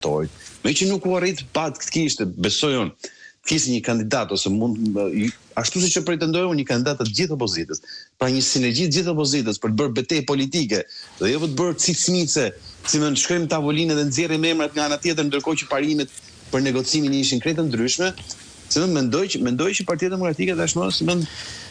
senatorët. Me që nuk u arrit pat të kishte, besoj unë, kishte një kandidat ose mund ashtu siç e pretendoi unë një kandidat të gjithë opozitës. Pra një sinergji të gjithë opozitës për të bërë betejë politike dhe jo për të bërë cicmice, si më shkojmë në tavolinë dhe nxjerrim emrat nga ana tjetër ndërkohë që parimet për negocimin ishin krejt të ndryshme. Se mendoj që Partia Demokratike tashmë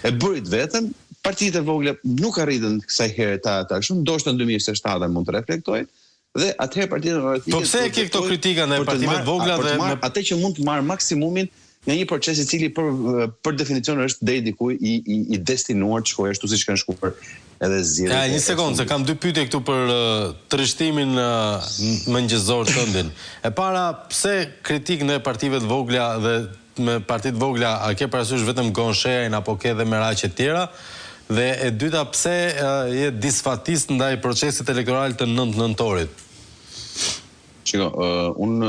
e bërit vetëm, partitë e vogla nuk arritën kësaj herë ta shumë, ndoshta në 2027 mund të reflektojnë. Dhe atëherë Partia Demokratike. Po pse e ke këto kritika ndaj partive të vogla dhe atë që mund të marrë maksimumin nga një proces i cili për definicion është deri diku i destinuar të shkojë ashtu siç kanë shkuar edhe zgjedhjet. Ja, një sekondë, se kam dy pyetje këtu për trishtimin mëngjesor tëndin. E para, pse kritik ndaj partive të vogla dhe me partitë të vogla a ke parasysh vetëm Gonshejn apo ke edhe Meraqe të tjera? Dhe e dyta, pse je disfatist ndaj procesit elektoral të 9 nëntorit? Shiko, unë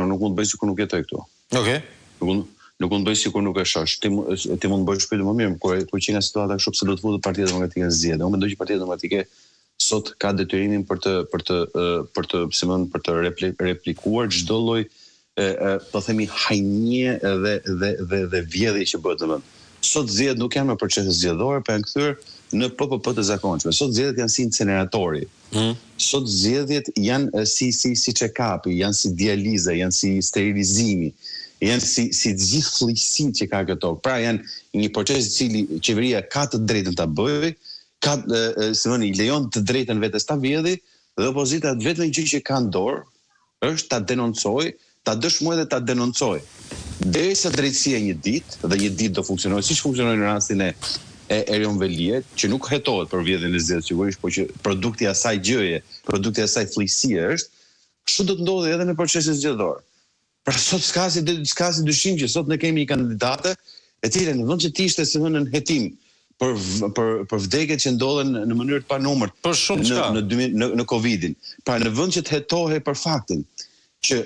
nuk mund të bëj sikur nuk jetoj këtu. Okej. Nuk mund të bëj sikur nuk e shoh. Ti mund të bësh shpejt më mirë kur që nga situata kështu pse do të futet Partia Demokratike në zgjedhje. Unë mendoj që Partia Demokratike sot ka detyrimin për të replikuar çdo lloj po themi hajnie dhe vjedhje që bëhet në vend. Sot zgjedhjet nuk janë më procese zgjedhore, por janë kthyer në PPP të zakonshme. Sot zgjedhjet janë si incineratori. Sot zgjedhjet janë si check-upi, janë si dializa, janë si sterilizimi, janë si gjithë fllësitë që ka këto. Pra janë një proces i cili qeveria ka të drejtën ta bëjë, i lejon të drejtën vetes ta vjedhë dhe opozita vetëm gjë që ka në dorë është ta denoncojë, ta dëshmojë dhe ta denoncojë. Derisa drejtësia një ditë, dhe një ditë do funksionojë siç funksionoi në rastin e Erion Velie, që nuk hetohet për vjedhjen e zgjedhjeve sigurisht, por që produkti i asaj gjëje, produkti i asaj fllësie është, kështu do të ndodhë edhe në procesin zgjedhor. Pra sot s'ka si dyshim që sot ne kemi një kandidate e cila në vend që të ishte si në hetim për vdekjet që ndodhen në mënyrë të panumërt në Covidin. Pra në vend që të hetohej për faktin që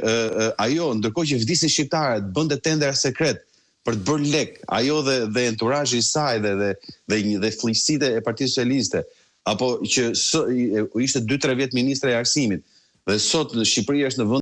ajo ndërkohë që vdisin shqiptarët bënte tender sekret për të bërë lek, ajo dhe enturazhi i saj dhe fllësitë e Partisë Socialiste, apo që ishte 2-3 vjet ministre e arsimit, dhe sot Shqipëria është në vend